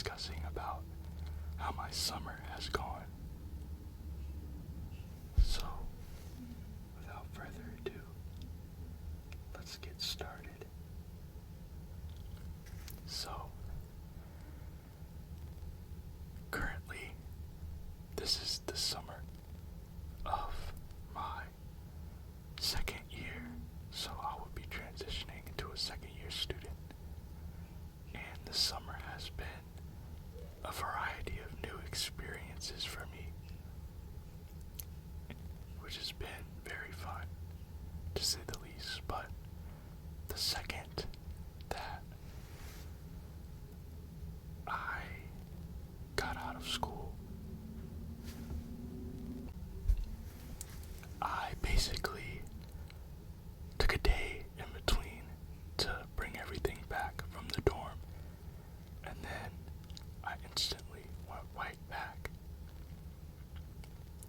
discussing about how my summer has gone. So, without further ado, let's get started. So, currently, this is the summer of my second year, so I will be transitioning into a second year student. And the summer has been a variety of new experiences for me, which has been very fun, to say the least. But the second that I got out of school, I basically took a day in between to bring everything back from the dorm, and then I instantly went right back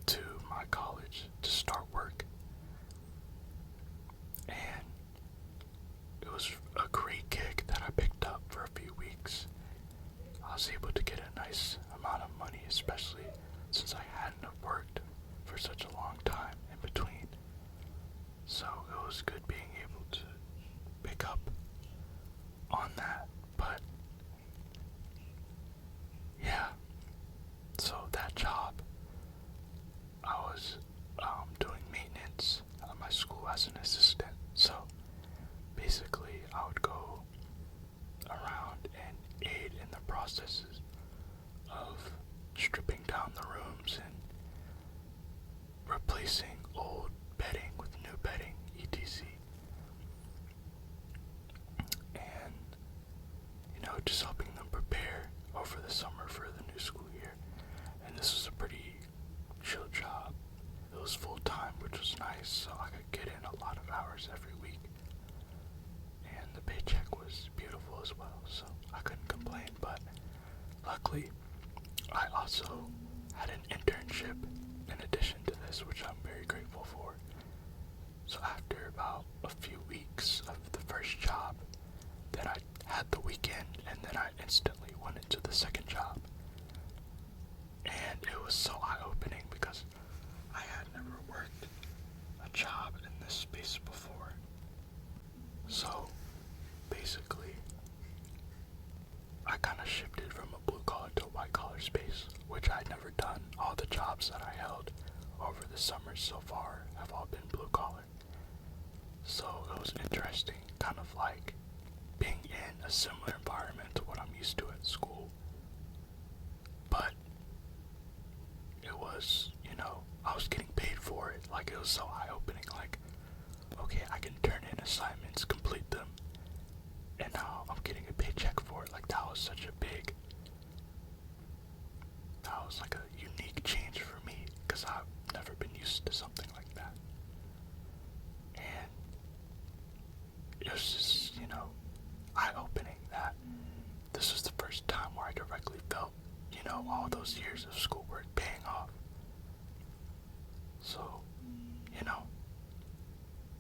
to my college to start work. And it was a great gig that I picked up for a few weeks. I was able to get a nice amount of money, especially since I hadn't worked for such a long time in between. So it was good being able to pick up on that. But yeah, so that job, I was doing maintenance at my school as an assistant. So basically I would go around and aid in the processes of stripping down the rooms and replacing old bedding with new bedding, etc. And, just helping them prepare over the summer for the new school year. And this was a pretty chill job. It was full time, which was nice, so I could get in a lot of hours every week. And the paycheck was beautiful as well, so I couldn't complain. But luckily, I also had an internship in addition to this, which I'm very grateful for. So after about a few weeks of the first job, then I had the weekend, and then I instantly went into the second job. And it was so eye-opening because I had never worked a job in this space before. So basically, I kind of shifted from a blue-collar to a white-collar space, which I'd never done. All the jobs that I held over the summer so far have all been blue-collar. So it was interesting, kind of like being in a similar environment to what I'm used to at school. But it was, I was getting paid for it. Like, it was so eye-opening. Like, okay, I can turn in assignments, complete them, and now I'm getting a paycheck for it. Like, that was like a unique change for me, because I've never been used to something like that. And it was just, eye-opening that this was the first time where I directly felt, all those years of schoolwork paying off. So,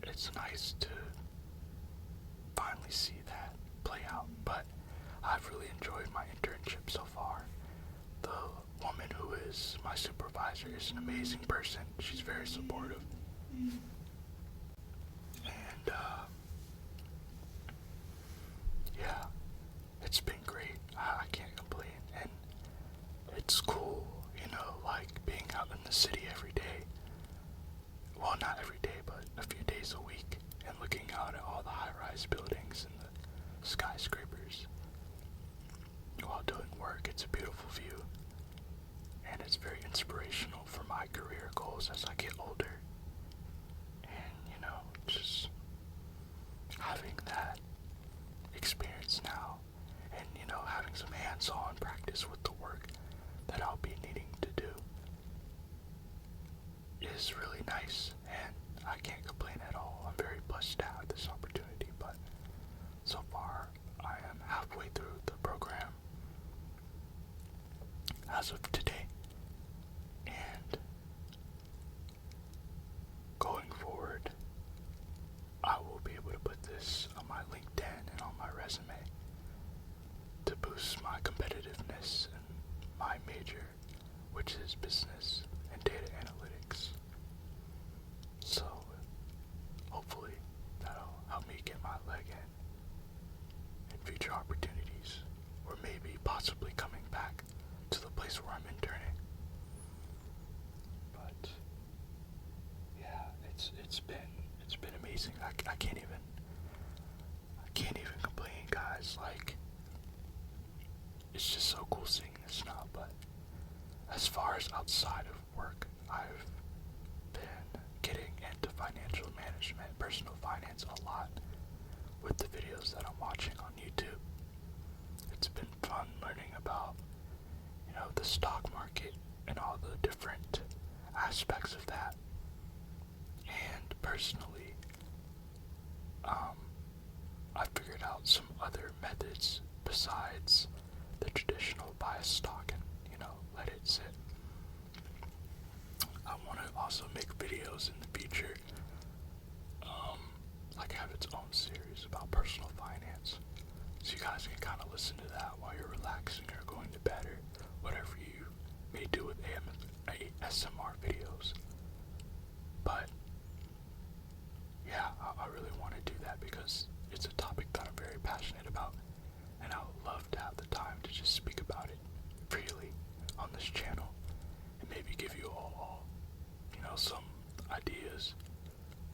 it's nice to finally see that play out. But I've really enjoyed my internship so far. The woman who is my supervisor is an amazing person. She's very supportive. And, yeah, it's been great. I can't complain. And it's cool, like being out in the city every day. Well, not every day, but a few days a week, and looking out at all the high-rise buildings and the skyscrapers while doing work. It's a beautiful view, and it's very inspirational for my career goals as I get older. And, just having that experience now, and, having some hands-on practice with the work that I'll be needing to do is really nice, and I can't complain at all. I'm very blessed to have this opportunity. But so far, I am halfway through the program as of today, and going forward, I will be able to put this on my LinkedIn and on my resume to boost my my competitiveness in my major, which is business and data analytics. So hopefully that'll help me get my leg in future opportunities, or maybe possibly coming back to the place where I'm interning. But yeah, it's been amazing. I can't even complain, guys. Like, it's just so cool seeing this now. But as far as outside of work, I've been getting into financial management, personal finance a lot with the videos that I'm watching on YouTube. It's been fun learning about, the stock market and all the different aspects of that. And personally, I figured out some other methods besides the traditional buy a stock and, let it sit. I want to also make videos in the future, like have its own series about personal finance. So you guys can kind of listen to that while you're relaxing or going to bed or whatever you may do with ASMR videos. But yeah, I really want to do that because it's a topic that I'm very passionate about, and I would love to have the time to just speak about it freely on this channel and maybe give you all some ideas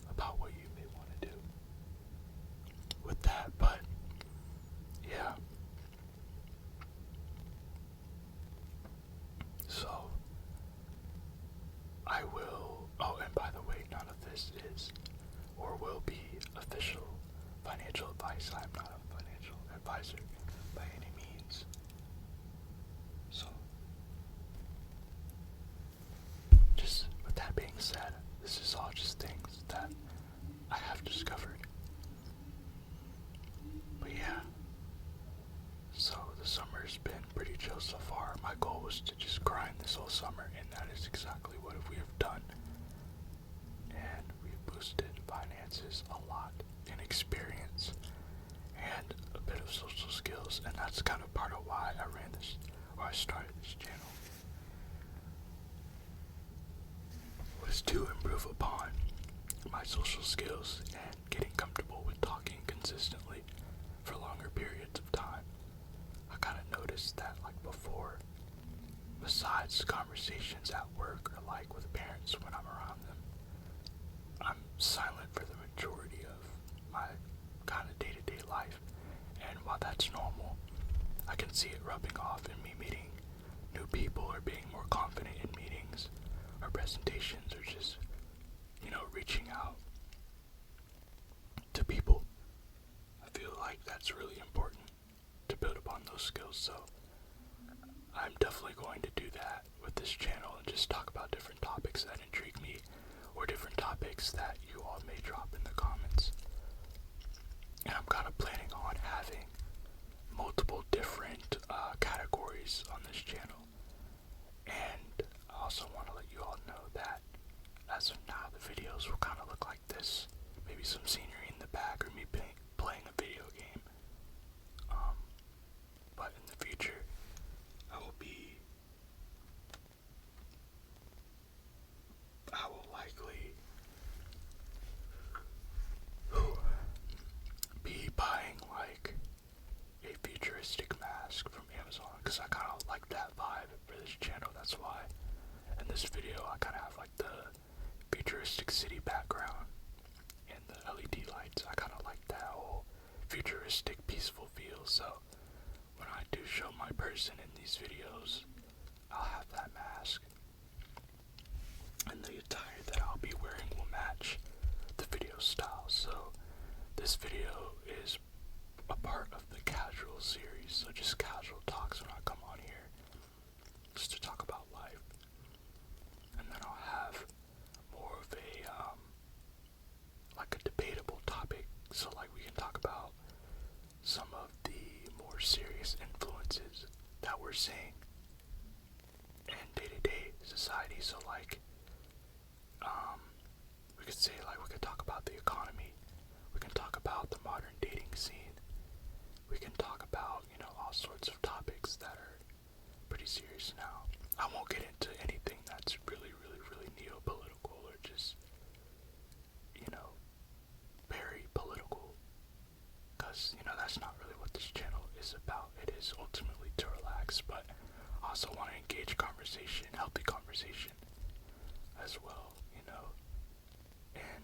about what you may want to do with that. But yeah, so I will, and by the way, none of this is or will be official financial advice. I'm not a financial advisor by any means. So, just with that being said, this is all just things that I have discovered. But yeah, so the summer's been pretty chill so far. My goal was to just grind this whole summer, and that is exactly what we have done. And we've boosted finances a lot in experience and a bit of social skills, and that's kind of part of why I started this channel, was to improve upon my social skills and getting comfortable with talking consistently for longer periods of time. I kind of noticed that, like, before, besides conversations at work or like with parents when I'm around them, I'm silent for the majority of my kind of day-to-day life. And while that's normal, I can see it rubbing off in me meeting new people or being more confident in meetings or presentations or just, reaching out to people. I feel like that's really important to build upon those skills. So I'm definitely going to do that with this channel and just talk about different topics that intrigue me or different topics that you all may drop in the comments. And I'm kind of planning on having multiple different categories on this channel. And I also want to let you all know that as of now, the videos will kind of look like this. Maybe some scenery in the back or me playing a video game. But in the future, I will likely be buying like a futuristic mask from Amazon, because I kind of like that vibe for this channel. That's why in this video I kind of have like the futuristic city background and the LED lights. I kind of like that whole futuristic peaceful feel. So when I do show my person in these videos, I'll have that mask, and the attire that I'll be wearing will match the video style. So this video is a part of the casual series, so just casual talks when I come on here, just to talk about life. And then I'll have more of a, like a debatable topic, so like we can talk about some of the more serious influences that we're seeing in day-to-day society. So like, we could talk about the economy, we can talk about the modern dating scene, we can talk about, all sorts of topics that are pretty serious now. I won't get into anything that's really, really, really neo-political or just, very political. Because, that's not really what this channel is about. It is ultimately to relax, but I also want to engage conversation, healthy conversation as well, and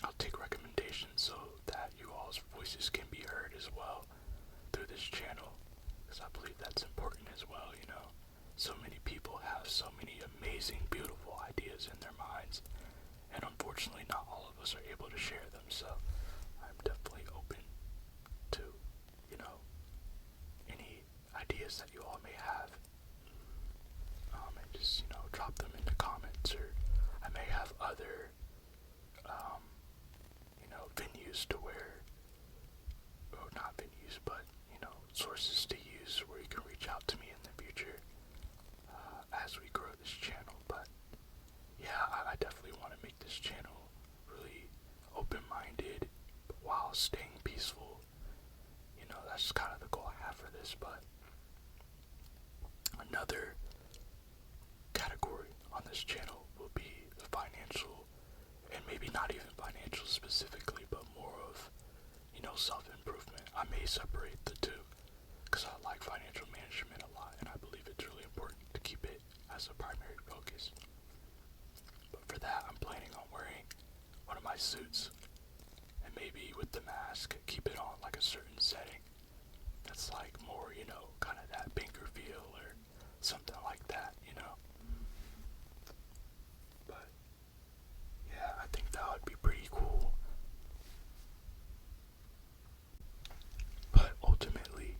I'll take recommendations so that you all's voices can be heard as well through this channel, because I believe that's important as well. So many people have so many amazing, beautiful ideas in their minds, and unfortunately not all of us are able to share them, so I'm definitely open to, any ideas that you all may have, and just, drop them in the comments, or I may have other, venues to where, or not venues, but, sources to use where you can reach out to me in the future, as we grow this channel. But yeah, I definitely want to make this channel really open-minded while staying peaceful. That's kind of the goal I have for this. But another category on this channel will be the financial, and maybe not even financial specifically, but more of, self-improvement. I may separate the two, because I like financial management a lot, and I believe it's really important to keep it as a primary focus. But for that, I'm planning on wearing one of my suits, and maybe with the mask, keep it on like a certain setting that's like more, kind of that banker feel or something like that, But yeah, I think that would be pretty cool. But ultimately,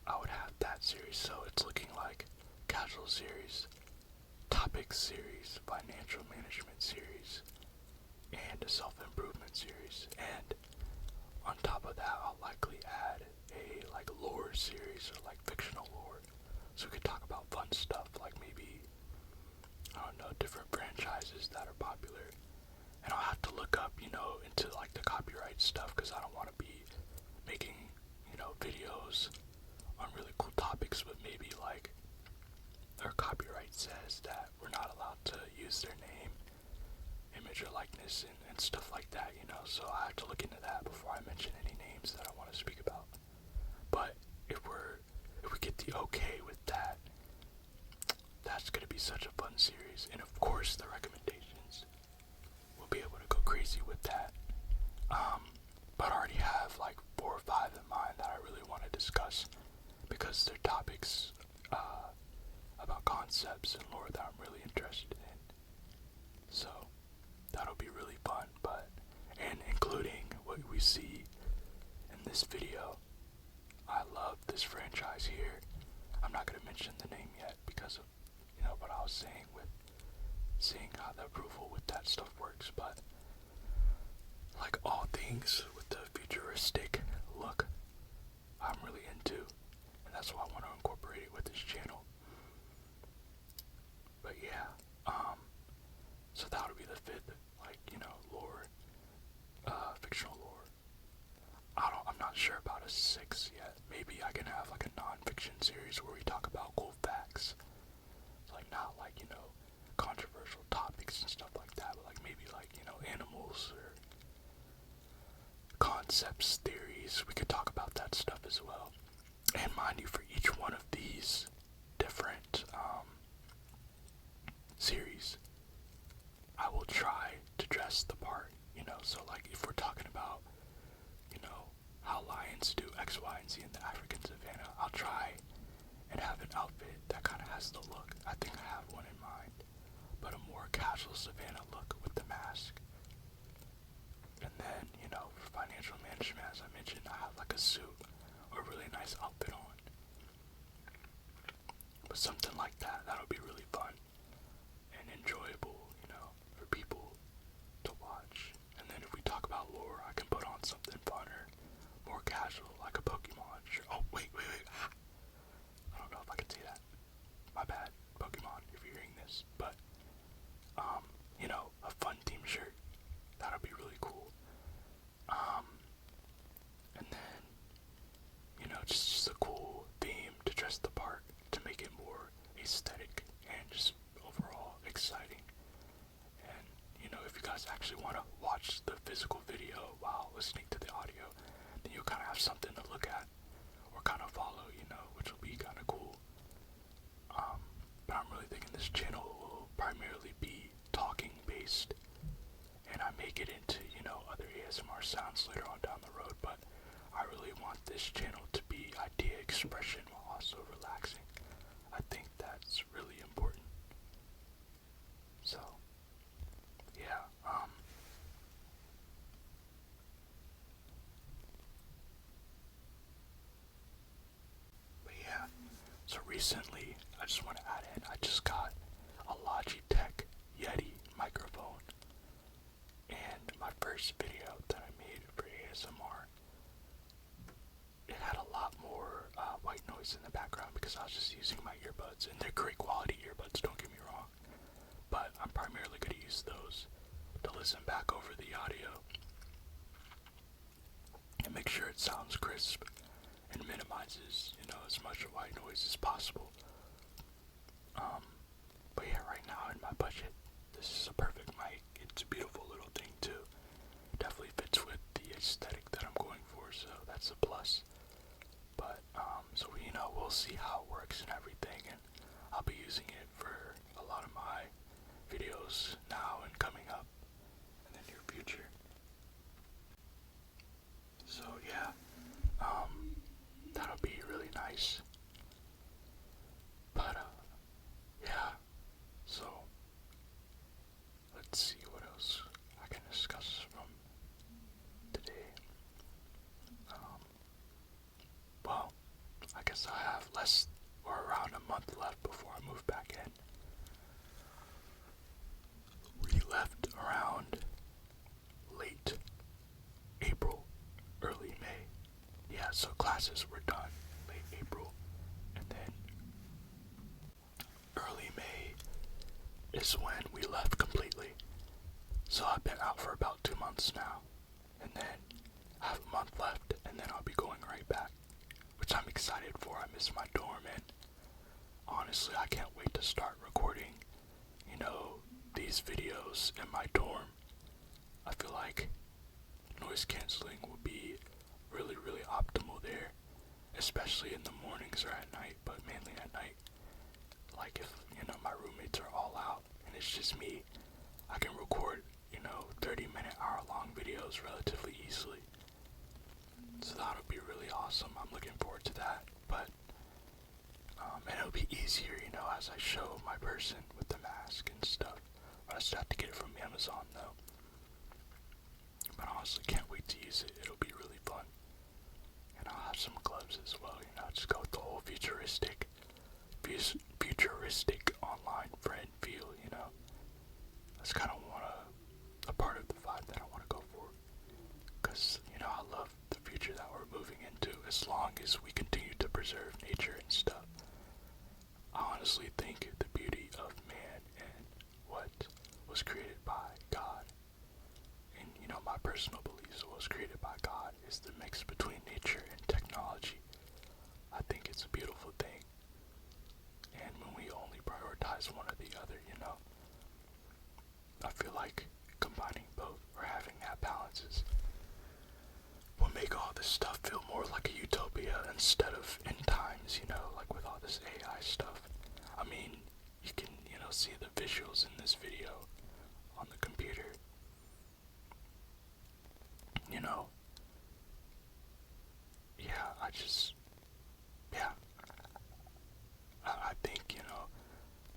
I would have that series, so it's looking like casual series, topic series, financial management series, and a self-improvement series. And on top of that, I'll likely add a lore series, or fictional lore, so we could talk about fun stuff, like maybe, I don't know, different franchises that are popular. And I'll have to look up, into the copyright stuff, because I don't want to be making, videos on really cool topics, but maybe their copyright says that we're not allowed to use their name, image, or likeness, and stuff like that, so I have to look into that before I mention any names that I want to speak about. But if we get the okay with that, that's going to be such a fun series. And of course the recommendations, we'll be able to go crazy with that. But I already have 4 or 5 in mind that I really want to discuss, because they're topics about concepts and lore that I'm really interested in. So that'll be really fun. And including what we see in this video, I love this franchise here. I'm not going to mention the name yet because of, what I was saying with seeing how the approval with that stuff works, but all things with the futuristic look, I'm really into, and that's why I want to incorporate it with this channel. But yeah, so that would be the 5th, lore, fictional lore. I'm not sure about a 6th yet. Maybe I can have a non-fiction series where we talk about cool facts. It's not controversial topics and stuff like that, but maybe animals or concepts, theories. We could talk about that stuff as well. And mind you, for each one of these different series, I will try to dress the part, so if we're talking about, how lions do X, Y, and Z in the African savannah, I'll try and have an outfit that kind of has the look. I think I have one in mind, but a more casual savannah look with the mask. And then, for financial management, as I mentioned, I have a suit or a really nice outfit on. But something like that, that'll be really fun and enjoyable, for people to watch. And then if we talk about lore, I can put on something funner, more casual, like a Pokemon shirt. Oh, wait. I don't know if I can say that. My bad, Pokemon, if you're hearing this. But, a fun theme shirt. That'll be really cool. guys actually want to watch the physical video while listening to the audio, then you'll kind of have something to look at or kind of follow, which will be kind of cool. But I'm really thinking this channel will primarily be talking based, and I may get into, other ASMR sounds later on down the road, but I really want this channel to be idea expression while also relaxing. I think that's really important. So, yeah, but yeah, so recently, I just want to add in, I just got a Logitech Yeti microphone, and my first video that I made for ASMR, it had a lot more white noise in the background because I was just using my earbuds, and they're great quality earbuds, don't get me wrong, but I'm primarily going to use those to listen back over the audio and make sure it sounds crisp and minimizes, as much white noise as possible. But yeah, right now in my budget, this is a perfect mic. It's a beautiful little thing too. Definitely fits with the aesthetic that I'm going for, so that's a plus. But, so we'll see how it works and everything, and I'll be using it for a lot of my videos now and coming up in the near future. So yeah, that'll be really nice. But, yeah, so let's see what else I can discuss from today. Well, I guess I have less or around a month left before I move back in. We left around late April, early May. Yeah, so classes were done late April, and then early May is when we left completely. So I've been out for about 2 months now, and then I have a month left, and then I'll be going right back, which I'm excited for. I miss my dorm, and honestly, I can't wait to start recording, these videos in my dorm. I feel like noise canceling will be really, really optimal there, especially in the mornings or at night, but mainly at night. Like if, my roommates are all out and it's just me, I can record, 30-minute, hour-long videos relatively easily. So that'll be really awesome. I'm looking forward to that. But, and it'll be easier, as I show my person with the mask and stuff. I just have to get it from Amazon, though. But honestly, can't wait to use it. It'll be really fun. And I'll have some gloves as well, just go with the whole futuristic online friend feel, That's kind of a part of the vibe that I want to go for. Because, I love the future that we're moving into as long as we continue to preserve nature and stuff. I honestly think the beauty of man and what was created by God, and, my personal beliefs, what was created by God is the mix between nature and technology. I think it's a beautiful thing. And when we only prioritize one or the other, I feel like combining both or having that balance will make all this stuff feel more like a utopia instead of end times, like with all this AI stuff. I mean, you can, see the visuals in this video on the computer. Yeah, I think,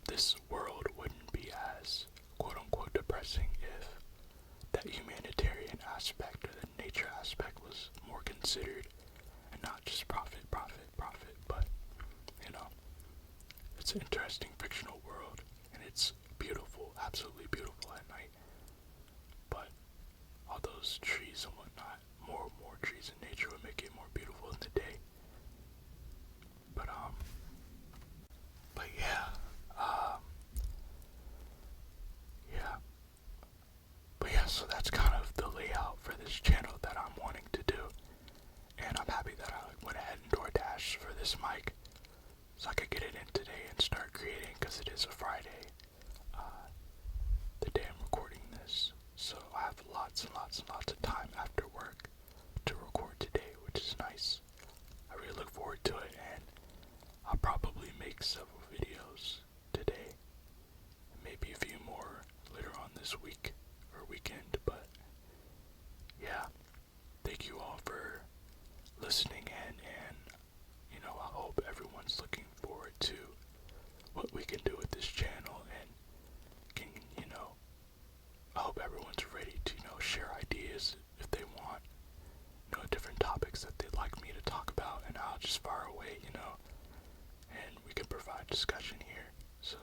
this world wouldn't be as quote-unquote depressing if that humanitarian aspect or the nature aspect was more considered and not just profit, but, it's an interesting fictional world, and it's beautiful, absolutely beautiful at night, but all those trees and whatnot, more trees in nature would make it more beautiful in the day. But yeah, so that's kind of the layout for this channel that I'm wanting to do, and I'm happy that I went ahead and DoorDash for this mic, so I could get it in today and start creating, because it is a Friday, the day I'm recording this, So I have lots and lots and lots of time after work to record today, which is nice. I really look forward to it, and I'll probably make several videos today, and maybe a few more later on this week or weekend, but yeah, thank you all for listening in, and I hope everyone's looking forward to what we can do with this channel, and can, I hope everyone's ready to, share ideas if they want, different topics that they'd like me to talk about, and I'll just fire away, and we can provide discussion here. So,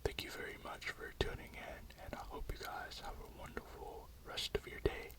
thank you very much for tuning in, and I hope you guys have a wonderful rest of your day.